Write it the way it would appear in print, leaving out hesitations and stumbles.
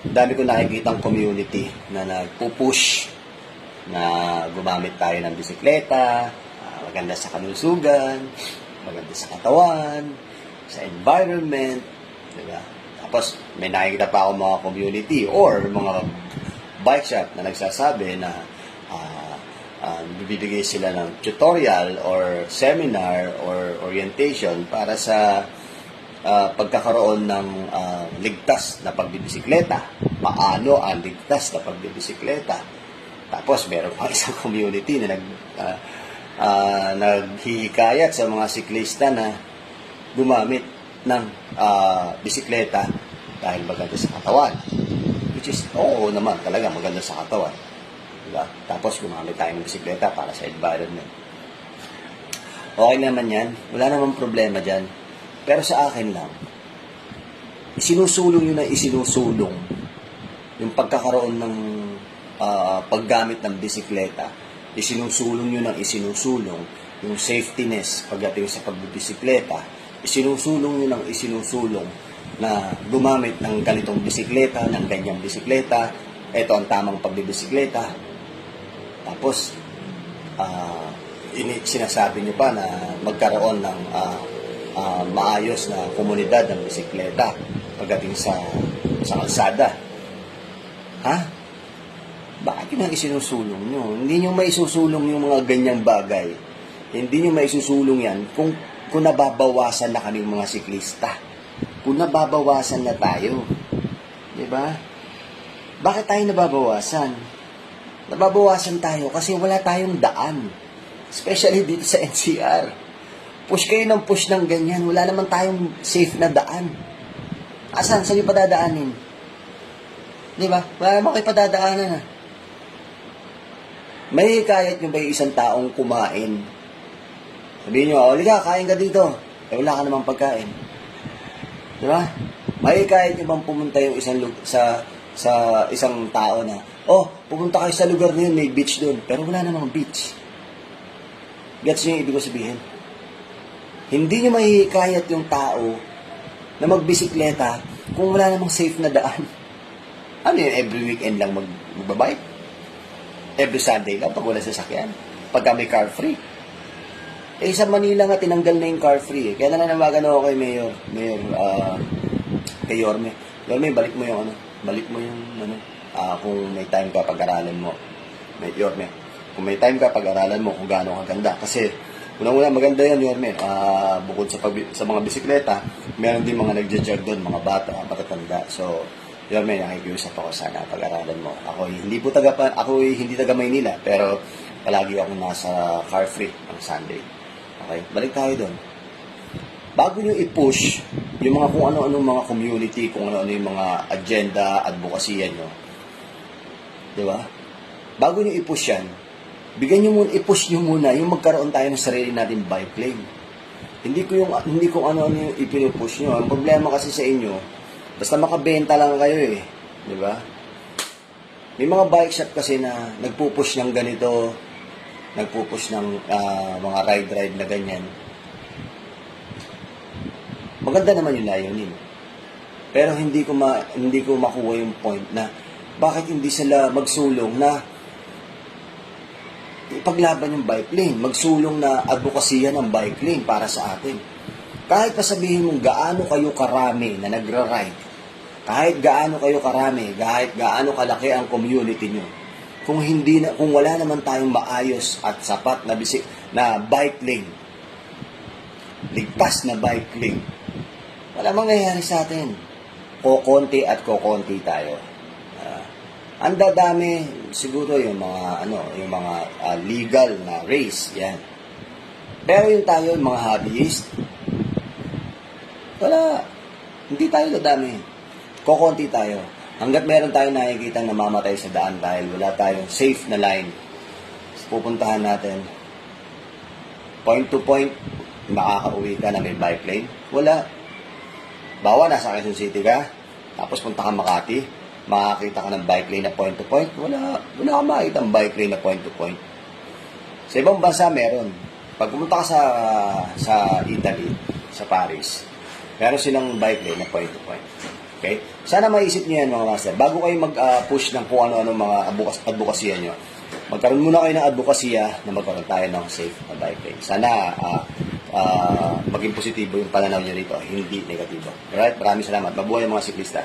dami ko nakikitang community na nagpupush na gumamit tayo ng bisikleta, maganda sa kalusugan, maganda sa katawan, sa environment, diba? Tapos, may nakikita pa ako mga community or mga bike shop na nagsasabi na bibigay sila ng tutorial or seminar or orientation para sa pagkakaroon ng ligtas na pagbibisikleta. Paano ang ligtas na pagbibisikleta? Tapos, meron pa isang community na naghihikayat sa mga siklista na gumamit ng bisikleta dahil maganda sa katawan. Which is, oo naman, talaga maganda sa katawan. Diba? Tapos, gumamit tayo ng bisikleta para sa environment. Okay naman yan. Wala namang problema dyan. Pero sa akin lang, isinusulong yun na isinusulong yung pagkakaroon ng paggamit ng bisikleta. Isinusulong yun ang isinusulong yung safetyness pagdating sa pagbibisikleta. Isinusulong yun ang isinusulong na gumamit ng ganitong bisikleta, ng ganyang bisikleta. Ito ang tamang pagbibisikleta. Tapos, sinasabi nyo pa na magkaroon ng maayos na komunidad ng bisikleta pagdating sa kalsada. Ha? Bakit yun ang isinusulong nyo? Hindi nyo maisusulong yung mga ganyang bagay. Hindi nyo maisusulong yan kung nababawasan na kaming mga siklista. Kung nababawasan na tayo. Diba? Bakit tayo nababawasan? Nababawasan tayo kasi wala tayong daan. Especially dito sa NCR. Push kayo ng push ng ganyan. Wala naman tayong safe na daan. Asan? Saan yung padadaanin? Diba? Wala naman kayo padadaanan ha. May hikayat nyo ba yung isang taong kumain? Sabihin nyo, Liga, kain ka dito. Wala ka namang pagkain. Diba? May hikayat nyo bang pumunta yung isang sa isang tao na, pumunta kayo sa lugar na yun, may beach doon. Pero wala namang beach. Gets nyo yung ibig ko sabihin? Hindi nyo mahihikayat yung tao na magbisikleta kung wala namang safe na daan. Ano yun, every weekend lang magbabike? Every Sunday lang pag wala sasakyan? Pagka may car free? Sa Manila nga, tinanggal na yung car free. Kaya nananawagan ako kay Mayor, kay Yorme. Yorme, balik mo yung kung may time ka pag-aralan mo. Yorme, kung may time ka pag-aralan mo kung gaano kaganda. Kasi, unang-una, maganda yan, Yorme. Bukod sa mga bisikleta, meron din mga nagja-jog doon, mga bata, matatanda. So, Yorme, nakikiusap ako sana pag-aralan mo. Ako hindi taga Maynila, pero palagi akong nasa car free ang Sunday. Okay, balik tayo doon. Bago nyo i-push yung mga kung ano-ano mga community, kung ano-ano yung mga agenda, advokasya nyo, di ba? Bago nyo i-push yan, i-push nyo muna yung magkaroon tayo ng sarili natin bike lane. Hindi kung ano-ano yung ipinupush nyo. Ang problema kasi sa inyo, basta makabenta lang kayo di ba? May mga bike shop kasi na nagpupush ng ganito, nagpupush ng mga ride na ganyan. Maganda naman yung layunin. Pero hindi ko makuha yung point na bakit hindi sila magsulong na ipaglaban yung bike lane, magsulong na advokasya ng bike lane para sa atin. Kahit pa sabihin mong gaano kayo karami na nagra-ride, kahit gaano kayo karami, kahit gaano kalaki ang community nyo, kung wala naman tayong maayos at sapat na bike lane, ligtas na bike lane, wala mangyayari sa atin. Kokonti tayo. Ang dadami siguro yung mga legal na race, yan. Pero yung tayo, yung mga hobbyist, wala. Hindi tayo dadami. Kokonti tayo. Hanggat meron tayong nakikita na namamatay sa daan dahil wala tayong safe na line, pupuntahan natin, point to point, makakauwi ka na may bike lane. Wala. Bawa, nasa Quezon City ka, tapos punta ka Makati, makakita ka ng bike lane na point to point. Wala ka makikita ng bike lane na point to point. Sa ibang bansa, meron. Pag pumunta ka sa Italy, sa Paris, meron silang bike lane na point to point. Okay? Sana maisip niyo yan mga master. Bago kayo mag-push ng kung ano-ano mga advokasya nyo, magkaroon muna kayo ng advokasya na magkaroon tayo ng safe na bike lane. Sana maging positibo yung pananaw nyo rito, hindi negatibo. Alright? Maraming salamat. Mabuhay ang mga siklista.